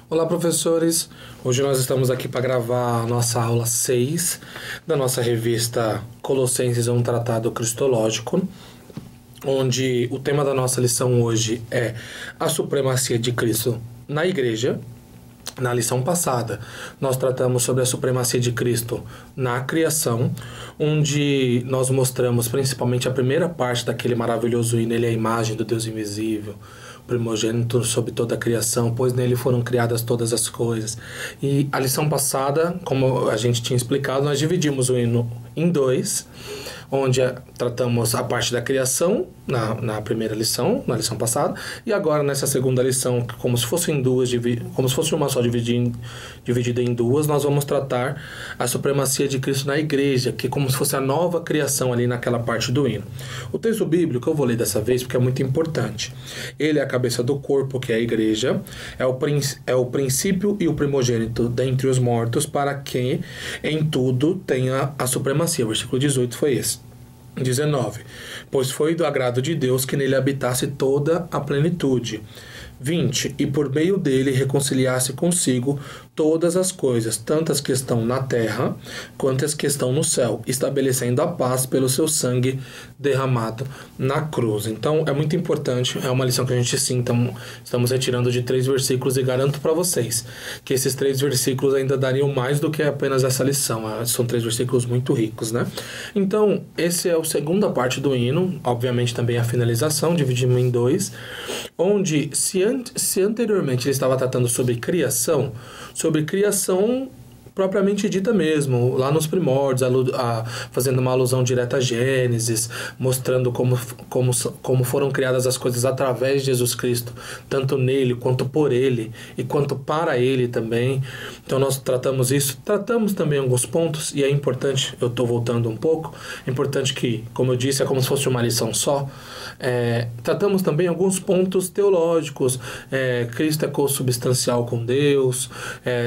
Olá, professores! Hoje nós estamos aqui para gravar a nossa aula 6 da nossa revista Colossenses, um Tratado Cristológico, onde o tema da nossa lição hoje é a supremacia de Cristo na Igreja. Na lição passada, nós tratamos sobre a supremacia de Cristo na criação, onde nós mostramos principalmente a primeira parte daquele maravilhoso hino, ele é a imagem do Deus invisível, primogênito sobre toda a criação, pois nele foram criadas todas as coisas. E a lição passada, como a gente tinha explicado, nós dividimos o hino em dois, onde tratamos a parte da criação na primeira lição, na lição passada, e agora nessa segunda lição, como se fosse em duas, como se fosse uma só dividida em duas, nós vamos tratar a supremacia de Cristo na igreja, que é como se fosse a nova criação ali naquela parte do hino. O texto bíblico eu vou ler dessa vez porque é muito importante. Ele é a cabeça do corpo, que é a igreja, é o princípio e o primogênito dentre os mortos, para que em tudo tenha a supremacia. O versículo 18 foi esse. 19. Pois foi do agrado de Deus que nele habitasse toda a plenitude. 20. E por meio dele reconciliasse consigo todas as coisas, tanto as que estão na terra, quanto as que estão no céu, estabelecendo a paz pelo seu sangue derramado na cruz. Então, é muito importante, é uma lição que a gente sim estamos retirando de 3 versículos, e garanto para vocês que esses 3 versículos ainda dariam mais do que apenas essa lição. São 3 versículos muito ricos, né? Então, esse é a segunda parte do hino, obviamente também a finalização, dividimos em 2, onde se anteriormente ele estava tratando sobre criação propriamente dita mesmo, lá nos primórdios, fazendo uma alusão direta a Gênesis, mostrando como foram criadas as coisas através de Jesus Cristo, tanto nele, quanto por ele, e quanto para ele também. Então nós tratamos isso, tratamos também alguns pontos, e é importante, eu estou voltando um pouco, é importante que, como eu disse, é como se fosse uma lição só. Tratamos também alguns pontos teológicos, Cristo é consubstancial com Deus,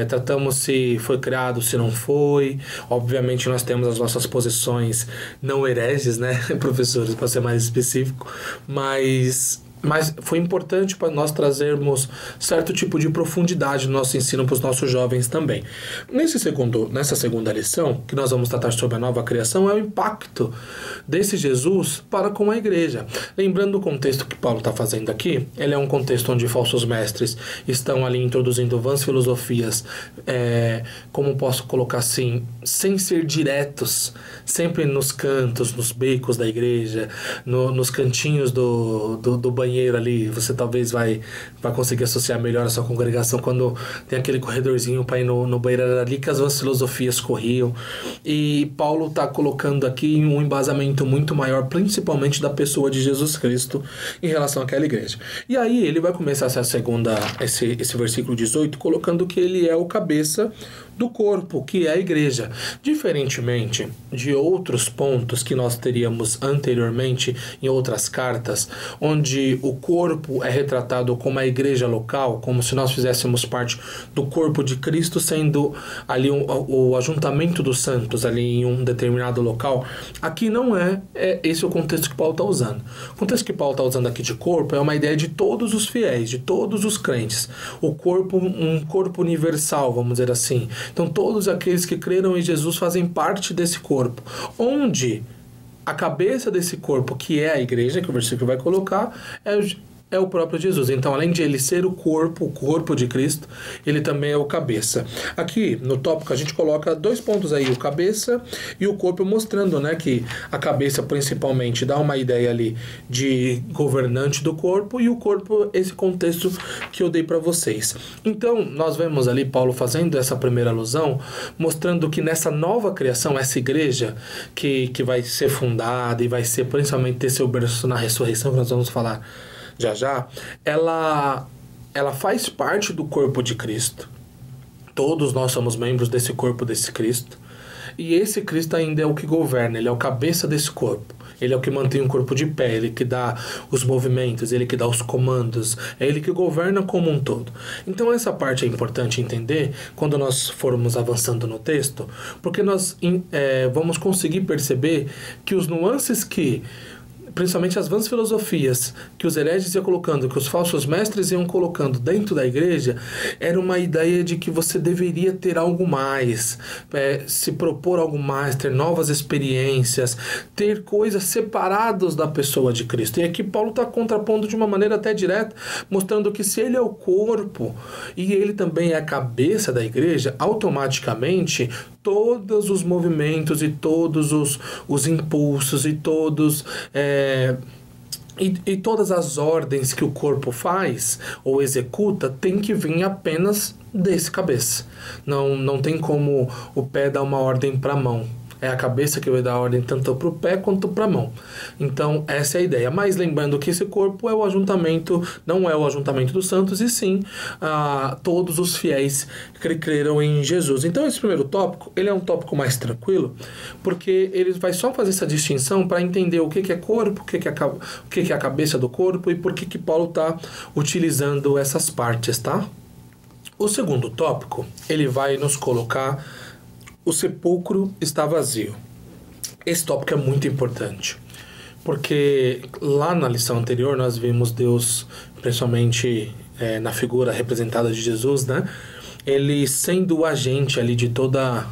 tratamos se foi criado, se não foi. Obviamente nós temos as nossas posições não hereges, né, professores, para ser mais específico, mas foi importante para nós trazermos certo tipo de profundidade no nosso ensino para os nossos jovens também. Nessa segunda lição, que nós vamos tratar sobre a nova criação, é o impacto desse Jesus para com a igreja. Lembrando o contexto que Paulo está fazendo aqui, ele é um contexto onde falsos mestres estão ali introduzindo vãs filosofias, como posso colocar assim, sem ser diretos, sempre nos cantos, nos becos da igreja, nos cantinhos do banheiro ali, você talvez vai conseguir associar melhor a sua congregação quando tem aquele corredorzinho para ir no banheiro, era ali que as filosofias corriam. E Paulo está colocando aqui um embasamento muito maior, principalmente da pessoa de Jesus Cristo em relação àquela igreja. E aí ele vai começar esse versículo 18 colocando que ele é o cabeça do corpo, que é a igreja. Diferentemente de outros pontos que nós teríamos anteriormente em outras cartas, onde o corpo é retratado como a igreja local, como se nós fizéssemos parte do corpo de Cristo, sendo ali o ajuntamento dos santos ali em um determinado local. Aqui não esse é o contexto que Paulo está usando. O contexto que Paulo está usando aqui de corpo é uma ideia de todos os fiéis, de todos os crentes. O corpo, um corpo universal, vamos dizer assim. Então todos aqueles que creram em Jesus fazem parte desse corpo, onde a cabeça desse corpo, que é a igreja, que o versículo vai colocar, é o próprio Jesus. Então, além de ele ser o corpo de Cristo, ele também é o cabeça. Aqui, no tópico, a gente coloca 2 pontos aí, o cabeça e o corpo, mostrando, né, que a cabeça, principalmente, dá uma ideia ali de governante do corpo, e o corpo, esse contexto que eu dei para vocês. Então, nós vemos ali Paulo fazendo essa primeira alusão, mostrando que nessa nova criação, essa igreja que vai ser fundada e vai ser, principalmente, ter seu berço na ressurreição, que nós vamos falar já, ela faz parte do corpo de Cristo. Todos nós somos membros desse corpo desse Cristo. E esse Cristo ainda é o que governa, ele é o cabeça desse corpo. Ele é o que mantém o corpo de pé, ele que dá os movimentos, ele que dá os comandos, é ele que governa como um todo. Então essa parte é importante entender quando nós formos avançando no texto, porque nós vamos conseguir perceber que os nuances que principalmente as vãs filosofias que os hereges iam colocando, que os falsos mestres iam colocando dentro da igreja, era uma ideia de que você deveria ter algo mais, se propor algo mais, ter novas experiências, ter coisas separadas da pessoa de Cristo. E aqui Paulo está contrapondo de uma maneira até direta, mostrando que se ele é o corpo e ele também é a cabeça da igreja, automaticamente todos os movimentos e todos os impulsos e todos e todas as ordens que o corpo faz ou executa tem que vir apenas desse cabeça. Não tem como o pé dar uma ordem para a mão. É a cabeça que vai dar ordem tanto para o pé quanto para a mão. Então, essa é a ideia. Mas lembrando que esse corpo é o ajuntamento, não é o ajuntamento dos santos, e sim todos os fiéis que creram em Jesus. Então, esse primeiro tópico, ele é um tópico mais tranquilo, porque ele vai só fazer essa distinção para entender o que é corpo, o que é a cabeça do corpo e por que Paulo está utilizando essas partes, tá? O segundo tópico, ele vai nos colocar: o sepulcro está vazio. Esse tópico é muito importante, porque lá na lição anterior nós vimos Deus, principalmente na figura representada de Jesus, né? Ele sendo o agente ali de toda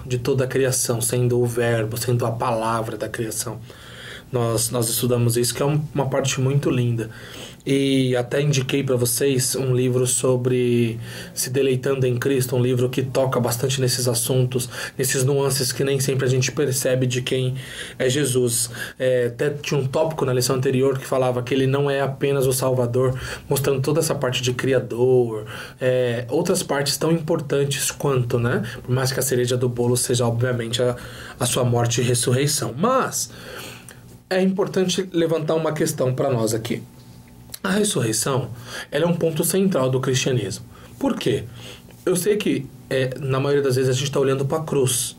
a criação, sendo o verbo, sendo a palavra da criação. Nós estudamos isso, que é uma parte muito linda. E até indiquei para vocês um livro sobre Se Deleitando em Cristo, um livro que toca bastante nesses assuntos, nesses nuances que nem sempre a gente percebe de quem é Jesus. Até tinha um tópico na lição anterior que falava que ele não é apenas o Salvador, mostrando toda essa parte de Criador, outras partes tão importantes quanto, né? Por mais que a cereja do bolo seja, obviamente, a sua morte e ressurreição. Mas é importante levantar uma questão para nós aqui. A ressurreição, ela é um ponto central do cristianismo. Por quê? Eu sei que na maioria das vezes a gente está olhando para a cruz.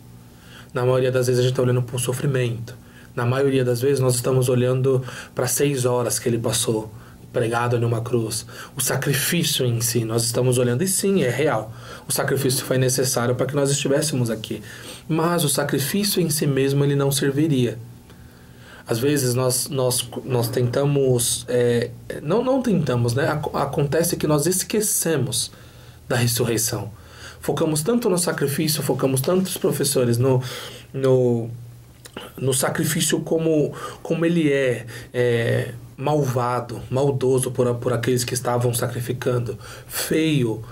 Na maioria das vezes a gente está olhando para o sofrimento. Na maioria das vezes nós estamos olhando para 6 horas que ele passou pregado em uma cruz. O sacrifício em si, nós estamos olhando, e sim, é real. O sacrifício foi necessário para que nós estivéssemos aqui. Mas o sacrifício em si mesmo, ele não serviria. Às vezes nós tentamos, não tentamos, né? Acontece que nós esquecemos da ressurreição. Focamos tanto no sacrifício, focamos tanto os professores no sacrifício como ele malvado, maldoso por aqueles que estavam sacrificando, feio,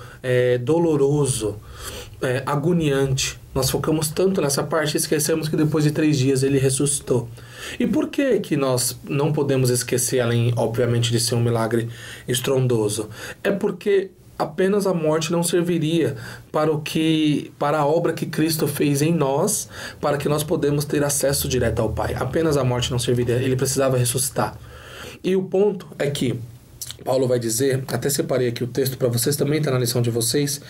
doloroso, agoniante. Nós focamos tanto nessa parte e esquecemos que depois de 3 dias ele ressuscitou. E por que nós não podemos esquecer, além, obviamente, de ser um milagre estrondoso? É porque apenas a morte não serviria para a obra que Cristo fez em nós, para que nós podemos ter acesso direto ao Pai. Apenas a morte não serviria, ele precisava ressuscitar. E o ponto é que Paulo vai dizer, até separei aqui o texto para vocês, também está na lição de vocês,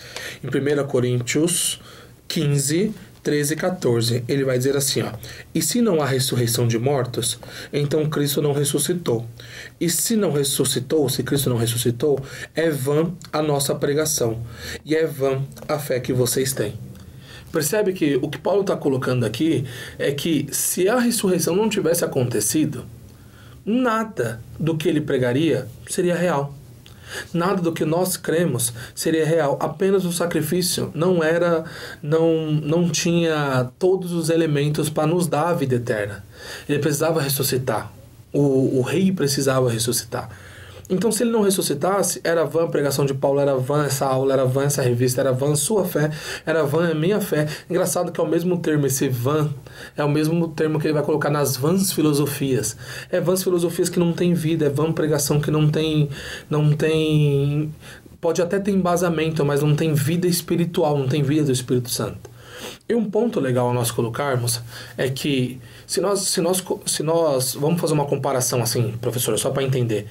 em 1 Coríntios 15, 13 e 14, ele vai dizer assim, ó: e se não há ressurreição de mortos, então Cristo não ressuscitou. E se não ressuscitou, se Cristo não ressuscitou, é vã a nossa pregação, e é vã a fé que vocês têm. Percebe que o que Paulo está colocando aqui é que se a ressurreição não tivesse acontecido, nada do que ele pregaria seria real. Nada do que nós cremos seria real. Apenas o sacrifício não tinha todos os elementos para nos dar a vida eterna. Ele precisava ressuscitar. O rei precisava ressuscitar. Então, se ele não ressuscitasse, era vã a pregação de Paulo, era vã essa aula, era vã essa revista, era vã a sua fé, era vã a minha fé. Engraçado que é o mesmo termo, esse vã, é o mesmo termo que ele vai colocar nas vãs filosofias. É vãs filosofias que não tem vida, é vã pregação que não tem, pode até ter embasamento, mas não tem vida espiritual, não tem vida do Espírito Santo. E um ponto legal a nós colocarmos é que se nós vamos fazer uma comparação assim, professor, só para entender.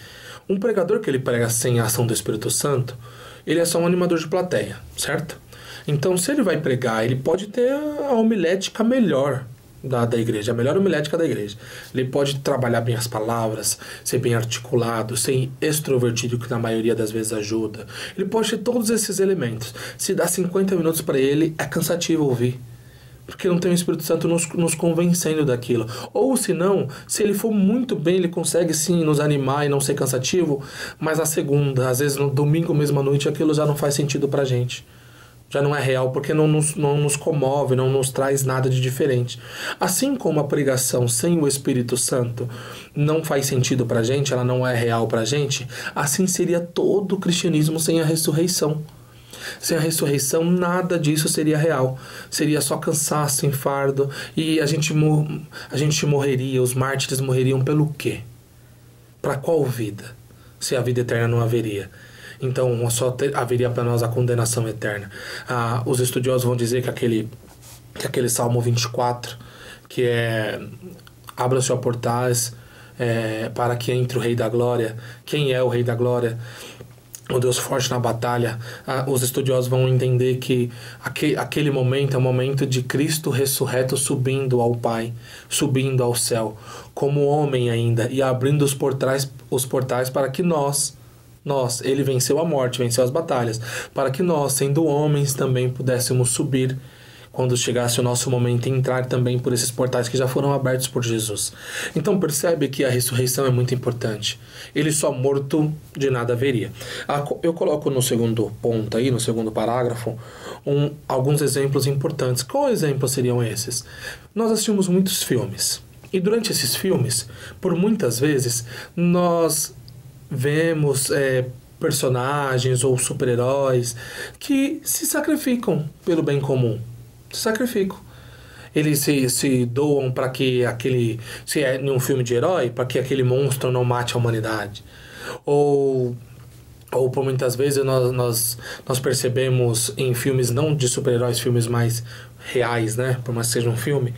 Um pregador que ele prega sem a ação do Espírito Santo, ele é só um animador de plateia, certo? Então, se ele vai pregar, ele pode ter a homilética melhor da igreja, a melhor homilética da igreja. Ele pode trabalhar bem as palavras, ser bem articulado, ser extrovertido, que na maioria das vezes ajuda. Ele pode ter todos esses elementos. Se dá 50 minutos para ele, é cansativo ouvir. Porque não tem o Espírito Santo nos convencendo daquilo. Ou se não, se ele for muito bem, ele consegue sim nos animar e não ser cansativo, mas na segunda, às vezes no domingo mesmo à noite, aquilo já não faz sentido pra gente. Já não é real, porque não nos comove, não nos traz nada de diferente. Assim como a pregação sem o Espírito Santo não faz sentido pra gente, ela não é real pra gente, assim seria todo o cristianismo sem a ressurreição. Sem a ressurreição, nada disso seria real. Seria só cansaço, enfardo, e a gente morreria, os mártires morreriam pelo quê? Para qual vida? Se a vida eterna não haveria. Então, haveria para nós a condenação eterna. Os estudiosos vão dizer que aquele Salmo 24, que é: abra-se os portais para que entre o Rei da Glória. Quem é o Rei da Glória? O Deus forte na batalha. Os estudiosos vão entender que aquele momento é o momento de Cristo ressurreto subindo ao Pai, subindo ao céu, como homem ainda, e abrindo os portais para que ele venceu a morte, venceu as batalhas, para que nós, sendo homens, também pudéssemos subir quando chegasse o nosso momento, entrar também por esses portais que já foram abertos por Jesus. Então percebe que a ressurreição é muito importante. Ele só morto de nada haveria. Eu coloco no segundo ponto aí, no segundo parágrafo, alguns exemplos importantes. Quais exemplos seriam esses? Nós assistimos muitos filmes. E durante esses filmes, por muitas vezes, nós vemos personagens ou super-heróis que se sacrificam pelo bem comum. Sacrificam. Eles se doam para que se é em um filme de herói, para que aquele monstro não mate a humanidade. Ou por muitas vezes nós percebemos em filmes não de super-heróis, filmes mais reais, né? Por mais que seja um filme,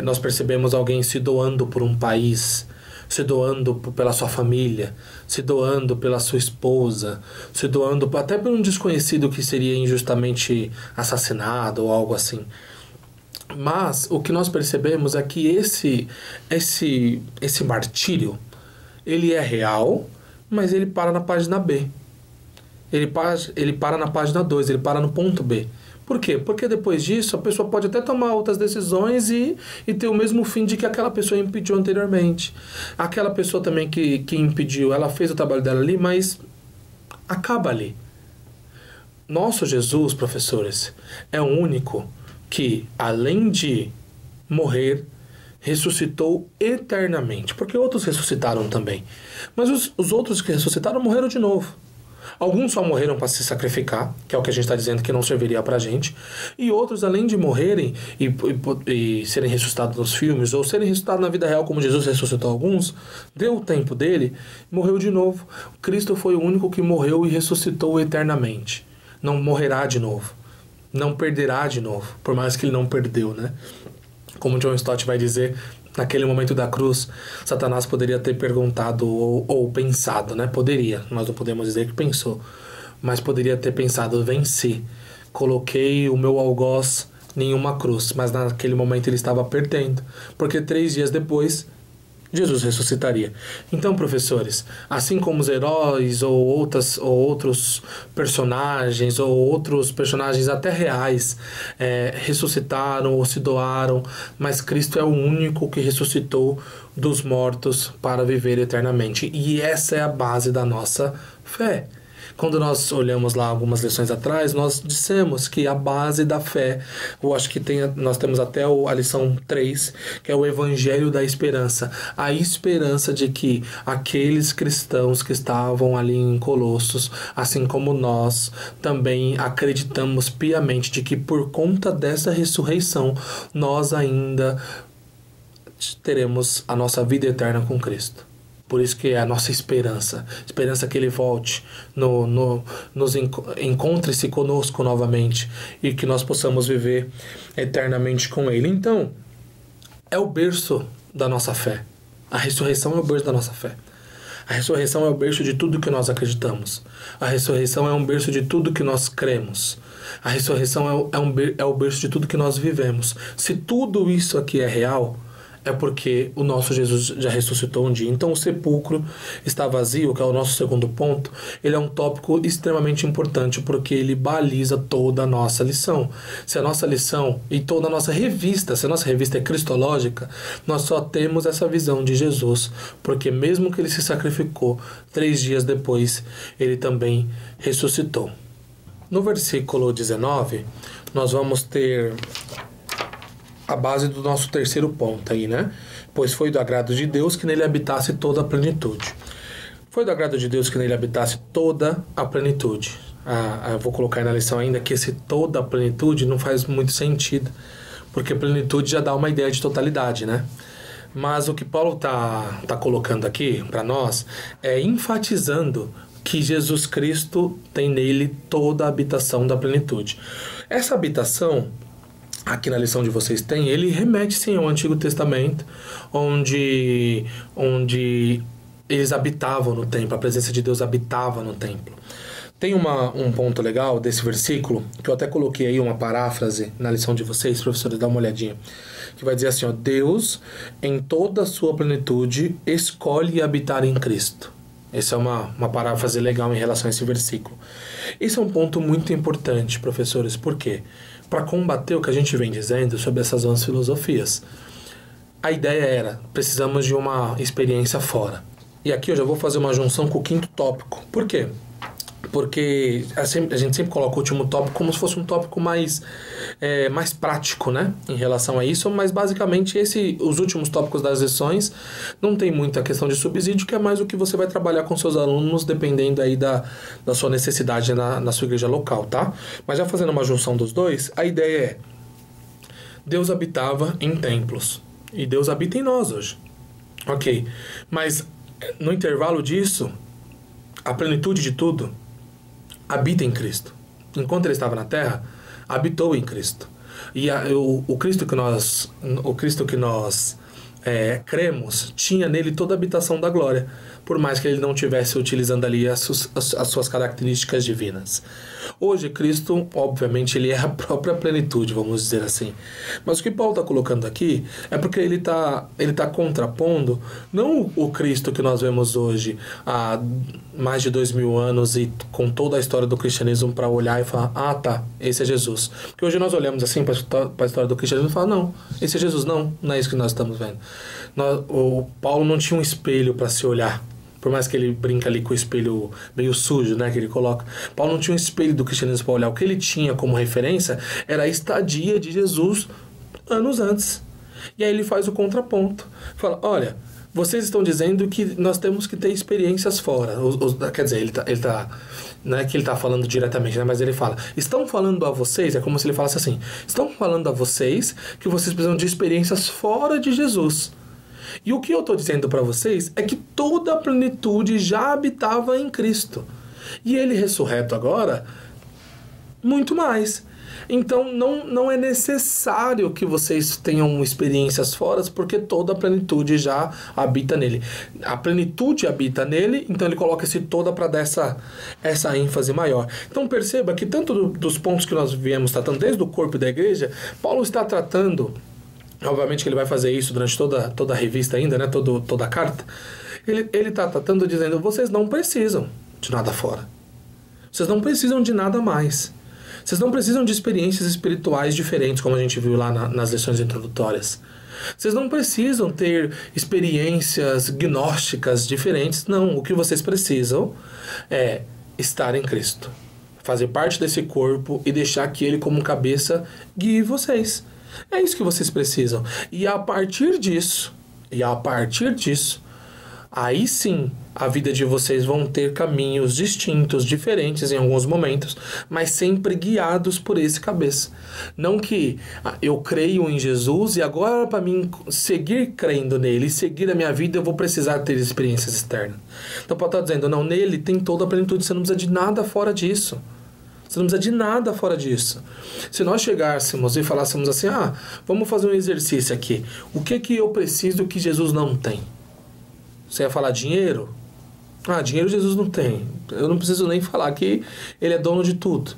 nós percebemos alguém se doando por um país, se doando pela sua família, se doando pela sua esposa, se doando até por um desconhecido que seria injustamente assassinado ou algo assim. Mas o que nós percebemos é que esse martírio, ele é real, mas ele para na página B. Ele para na página 2, ele para no ponto B. Por quê? Porque depois disso a pessoa pode até tomar outras decisões e ter o mesmo fim de que aquela pessoa impediu anteriormente. Aquela pessoa também que impediu, ela fez o trabalho dela ali, mas acaba ali. Nosso Jesus, professores, é o único que, além de morrer, ressuscitou eternamente. Porque outros ressuscitaram também. Mas os outros que ressuscitaram morreram de novo. Alguns só morreram para se sacrificar, que é o que a gente está dizendo que não serviria para a gente. E outros, além de morrerem e serem ressuscitados nos filmes, ou serem ressuscitados na vida real, como Jesus ressuscitou alguns, deu o tempo dele, morreu de novo. Cristo foi o único que morreu e ressuscitou eternamente. Não morrerá de novo. Não perderá de novo. Por mais que ele não perdeu, né? Como John Stott vai dizer, naquele momento da cruz, Satanás poderia ter perguntado ou pensado, né? Poderia, nós não podemos dizer que pensou, mas poderia ter pensado: venci, coloquei o meu algoz em uma cruz, mas naquele momento ele estava perdendo, porque 3 dias depois Jesus ressuscitaria. Então, professores, assim como os heróis ou outros personagens ou outros personagens até reais ressuscitaram ou se doaram, mas Cristo é o único que ressuscitou dos mortos para viver eternamente. E essa é a base da nossa fé. Quando nós olhamos lá algumas lições atrás, nós dissemos que a base da fé, eu acho que nós temos até a lição 3, que é o Evangelho da Esperança. A esperança de que aqueles cristãos que estavam ali em Colossos, assim como nós, também acreditamos piamente de que por conta dessa ressurreição, nós ainda teremos a nossa vida eterna com Cristo. Por isso que é a nossa esperança que ele volte, encontre-se conosco novamente e que nós possamos viver eternamente com ele. Então, é o berço da nossa fé. A ressurreição é o berço da nossa fé. A ressurreição é o berço de tudo que nós acreditamos. A ressurreição é um berço de tudo que nós cremos. A ressurreição é o berço de tudo que nós vivemos. Se tudo isso aqui é real, é porque o nosso Jesus já ressuscitou um dia. Então o sepulcro está vazio, que é o nosso segundo ponto, ele é um tópico extremamente importante porque ele baliza toda a nossa lição. Se a nossa lição e toda a nossa revista, se a nossa revista é cristológica, nós só temos essa visão de Jesus, porque mesmo que ele se sacrificou, 3 dias depois, ele também ressuscitou. No versículo 19, nós vamos ter a base do nosso terceiro ponto aí, né? Pois foi do agrado de Deus que nele habitasse toda a plenitude. Foi do agrado de Deus que nele habitasse toda a plenitude. Eu vou colocar aí na lição ainda que esse toda a plenitude não faz muito sentido, porque plenitude já dá uma ideia de totalidade, né? Mas o que Paulo tá colocando aqui para nós é enfatizando que Jesus Cristo tem nele toda a habitação da plenitude. Essa habitação, aqui na lição de vocês tem, ele remete sim ao Antigo Testamento, onde eles habitavam no templo, a presença de Deus habitava no templo. Tem um ponto legal desse versículo, que eu até coloquei aí uma paráfrase na lição de vocês, professores, dá uma olhadinha, que vai dizer assim, ó, Deus, em toda a sua plenitude, escolhe habitar em Cristo. Essa é uma paráfrase legal em relação a esse versículo. Esse é um ponto muito importante, professores, por quê? Para combater o que a gente vem dizendo sobre essas 11 filosofias. A ideia era, precisamos de uma experiência fora. E aqui eu já vou fazer uma junção com o 5º tópico. Por quê? Porque a gente sempre coloca o último tópico como se fosse um tópico mais prático, né? Em relação a isso, mas basicamente os últimos tópicos das lições não tem muita questão de subsídio, que é mais o que você vai trabalhar com seus alunos, dependendo aí da sua necessidade na sua igreja local, tá? Mas já fazendo uma junção dos dois, a ideia é, Deus habitava em templos, e Deus habita em nós hoje. Ok, mas no intervalo disso, a plenitude de tudo habita em Cristo. Enquanto ele estava na terra, habitou em Cristo. E o Cristo que nós cremos tinha nele toda a habitação da glória, por mais que ele não estivesse utilizando ali as suas características divinas. Hoje, Cristo, obviamente, ele é a própria plenitude, vamos dizer assim. Mas o que Paulo está colocando aqui é porque ele tá contrapondo não o Cristo que nós vemos hoje há mais de 2000 anos e com toda a história do cristianismo para olhar e falar, ah, tá, esse é Jesus. Porque hoje nós olhamos assim para a história do cristianismo e falamos, não, esse é Jesus, não é isso que nós estamos vendo. O Paulo não tinha um espelho para se olhar. Por mais que ele brinca ali com o espelho meio sujo, né, que ele coloca. Paulo não tinha um espelho do cristianismo para olhar. O que ele tinha como referência era a estadia de Jesus anos antes. E aí ele faz o contraponto. Fala, olha, vocês estão dizendo que nós temos que ter experiências fora. Quer dizer, não é que ele está falando diretamente, né, mas ele fala, estão falando a vocês, é como se ele falasse assim, estão falando a vocês que vocês precisam de experiências fora de Jesus. E o que eu estou dizendo para vocês é que toda a plenitude já habitava em Cristo. E ele ressurreto agora, muito mais. Então não é necessário que vocês tenham experiências fora, porque toda a plenitude já habita nele. A plenitude habita nele, então ele coloca esse toda para dar essa ênfase maior. Então perceba que tanto dos pontos que nós viemos tratando, desde o corpo da igreja, Paulo está tratando... Obviamente que ele vai fazer isso durante toda a revista ainda, né? Toda a carta. Ele está tratando, dizendo, vocês não precisam de nada fora. Vocês não precisam de nada mais. Vocês não precisam de experiências espirituais diferentes, como a gente viu lá nas lições introdutórias. Vocês não precisam ter experiências gnósticas diferentes. Não, o que vocês precisam é estar em Cristo. Fazer parte desse corpo e deixar que ele, como cabeça, guie vocês. É isso que vocês precisam. E a partir disso, aí sim, a vida de vocês vão ter caminhos distintos, diferentes em alguns momentos, mas sempre guiados por esse cabeça. Não que eu creio em Jesus e agora para mim seguir crendo nele e seguir a minha vida eu vou precisar ter experiências externas. Então Paulo está dizendo, não, nele tem toda a plenitude, você não precisa de nada fora disso. Você não precisa de nada fora disso. Se nós chegássemos e falássemos assim, vamos fazer um exercício aqui. O que eu preciso que Jesus não tem? Você ia falar dinheiro? Dinheiro Jesus não tem. Eu não preciso nem falar que ele é dono de tudo.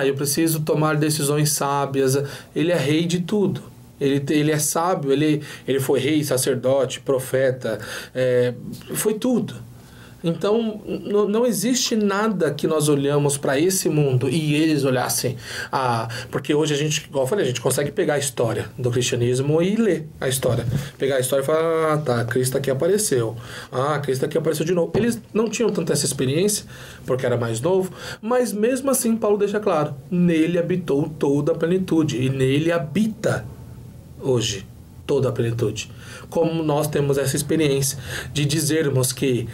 Eu preciso tomar decisões sábias. Ele é rei de tudo. Ele é sábio, ele foi rei, sacerdote, profeta, foi tudo. Então, não existe nada que nós olhamos para esse mundo e eles olhassem. Porque hoje a gente, igual eu falei, a gente consegue pegar a história do cristianismo e ler a história. Pegar a história e falar, tá, Cristo aqui apareceu. Cristo aqui apareceu de novo. Eles não tinham tanta essa experiência, porque era mais novo, mas mesmo assim Paulo deixa claro, nele habitou toda a plenitude, e nele habita hoje toda a plenitude. Como nós temos essa experiência de dizermos que,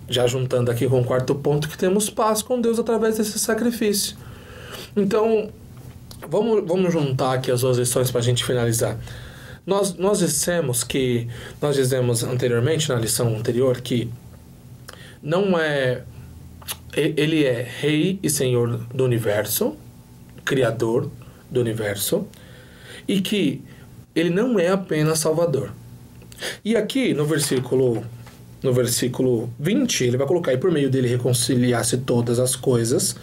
já juntando aqui com o quarto ponto, que temos paz com Deus através desse sacrifício. Então, vamos juntar aqui as duas lições para a gente finalizar. Nós dizemos anteriormente, na lição anterior, que ele é Rei e Senhor do universo, Criador do universo, e que ele não é apenas Salvador. E aqui no versículo 20, ele vai colocar: e por meio dele reconciliasse todas as coisas,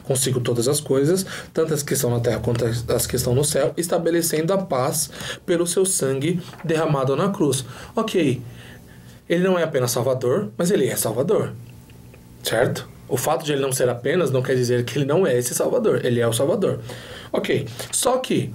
consigo todas as coisas, tanto as que estão na terra quanto as que estão no céu, estabelecendo a paz pelo seu sangue derramado na cruz. Ok, ele não é apenas Salvador, mas ele é Salvador, certo? O fato de ele não ser apenas não quer dizer que ele não é esse Salvador, ele é o Salvador. Ok, só que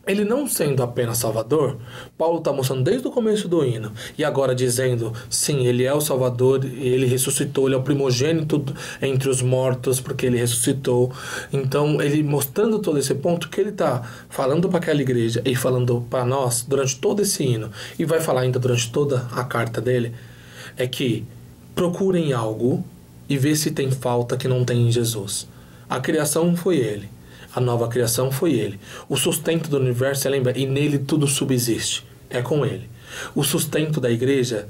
ele não sendo apenas Salvador, Paulo está mostrando desde o começo do hino, e agora dizendo, sim, ele é o Salvador, ele ressuscitou, ele é o primogênito entre os mortos, porque ele ressuscitou. Então, ele mostrando todo esse ponto, que ele está falando para aquela igreja e falando para nós durante todo esse hino, e vai falar ainda durante toda a carta dele, é que procurem algo e vê se tem falta que não tem em Jesus. A criação foi ele. A nova criação foi ele. O sustento do universo, lembra? E nele tudo subsiste. É com ele. O sustento da igreja,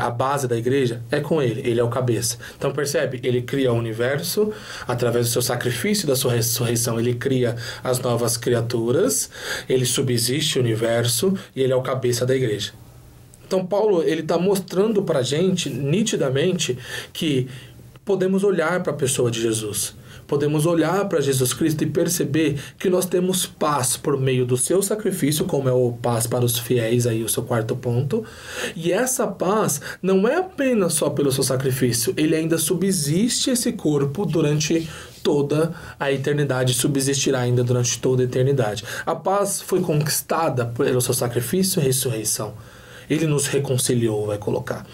a base da igreja, é com ele. Ele é o cabeça. Então percebe? Ele cria o universo através do seu sacrifício e da sua ressurreição. Ele cria as novas criaturas. Ele subsiste o universo e ele é o cabeça da igreja. Então Paulo, ele está mostrando para a gente, nitidamente, que podemos olhar para a pessoa de Jesus. Podemos olhar para Jesus Cristo e perceber que nós temos paz por meio do seu sacrifício, como é o paz para os fiéis, aí o seu quarto ponto. E essa paz não é apenas só pelo seu sacrifício, ele ainda subsiste esse corpo durante toda a eternidade, subsistirá ainda durante toda a eternidade. A paz foi conquistada pelo seu sacrifício e ressurreição. Ele nos reconciliou, vai colocar.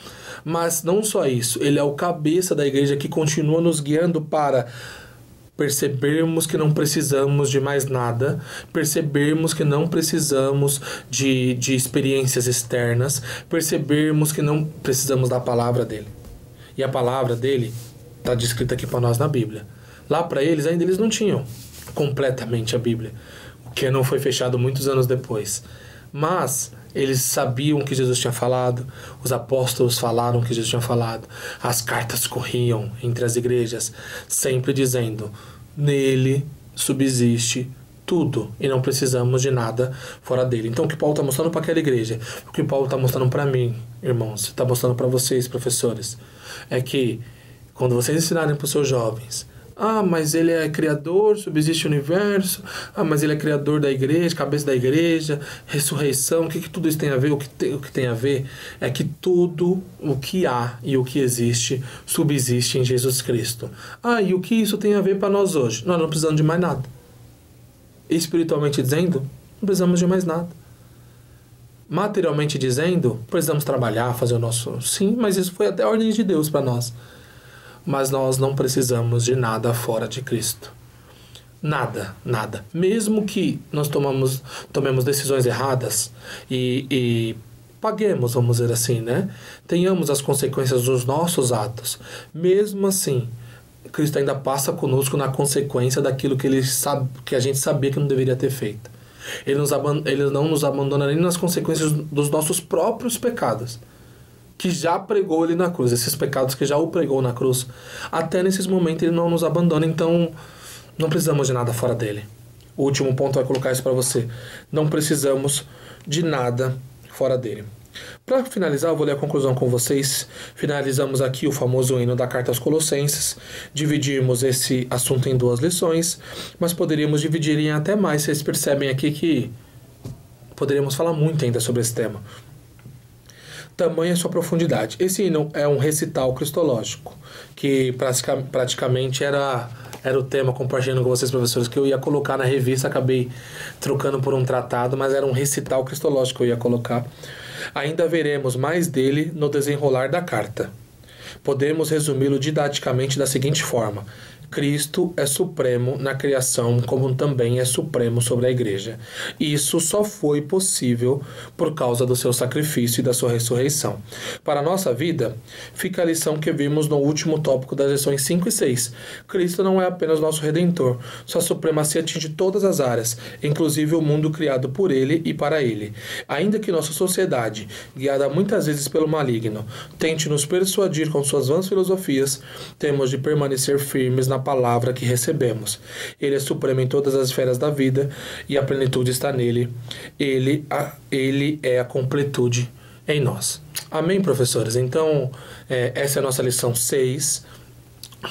Mas não só isso, ele é o cabeça da igreja que continua nos guiando para percebermos que não precisamos de mais nada, percebermos que não precisamos de experiências externas, percebermos que não precisamos da palavra dele. E a palavra dele está descrita aqui para nós na Bíblia. Lá para eles, ainda eles não tinham completamente a Bíblia, o que não foi fechado muitos anos depois. Mas eles sabiam que Jesus tinha falado, os apóstolos falaram que Jesus tinha falado, as cartas corriam entre as igrejas, sempre dizendo, nele subsiste tudo e não precisamos de nada fora dele. Então o que Paulo está mostrando para aquela igreja, o que Paulo está mostrando para mim, irmãos, está mostrando para vocês, professores, é que quando vocês ensinarem para os seus jovens, mas ele é criador, subsiste o universo. Mas ele é criador da igreja, cabeça da igreja, ressurreição. O que tudo isso tem a ver? O que tem a ver é que tudo o que há e o que existe subsiste em Jesus Cristo. E o que isso tem a ver para nós hoje? Nós não precisamos de mais nada. Espiritualmente dizendo, não precisamos de mais nada. Materialmente dizendo, precisamos trabalhar, fazer o nosso... Sim, mas isso foi até a ordem de Deus para nós. Mas nós não precisamos de nada fora de Cristo. Nada, nada. Mesmo que nós tomemos decisões erradas e paguemos, vamos dizer assim, né? Tenhamos as consequências dos nossos atos. Mesmo assim, Cristo ainda passa conosco na consequência daquilo que a gente sabia que não deveria ter feito. Ele não nos abandona nem nas consequências dos nossos próprios pecados, que já pregou ele na cruz, esses pecados que já o pregou na cruz, até nesses momentos ele não nos abandona, então não precisamos de nada fora dele. O último ponto vai colocar isso para você. Não precisamos de nada fora dele. Para finalizar, eu vou ler a conclusão com vocês. Finalizamos aqui o famoso hino da carta aos Colossenses. Dividimos esse assunto em 2 lições, mas poderíamos dividir em até mais. Vocês percebem aqui que Poderíamos falar muito ainda sobre esse tema. Tamanha sua profundidade. Esse hino é um recital cristológico, que praticamente era o tema, compartilhando com vocês, professores, que eu ia colocar na revista, acabei trocando por um tratado, mas era um recital cristológico que eu ia colocar. Ainda veremos mais dele no desenrolar da carta. Podemos resumi-lo didaticamente da seguinte forma: Cristo é supremo na criação, como também é supremo sobre a igreja. Isso só foi possível por causa do seu sacrifício e da sua ressurreição. Para a nossa vida, fica a lição que vimos no último tópico das lições 5 e 6. Cristo não é apenas nosso Redentor. Sua supremacia atinge todas as áreas, inclusive o mundo criado por Ele e para Ele. Ainda que nossa sociedade, guiada muitas vezes pelo maligno, tente nos persuadir com suas vãs filosofias, temos de permanecer firmes na palavra que recebemos. Ele é supremo em todas as esferas da vida e a plenitude está nele. Ele é a completude em nós. Amém, professores? Então, essa é a nossa lição 6,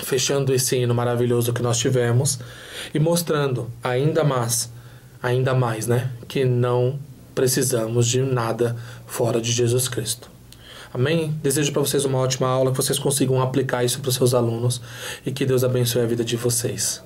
fechando esse hino maravilhoso que nós tivemos e mostrando ainda mais, né, que não precisamos de nada fora de Jesus Cristo. Amém? Desejo para vocês uma ótima aula, que vocês consigam aplicar isso para os seus alunos e que Deus abençoe a vida de vocês.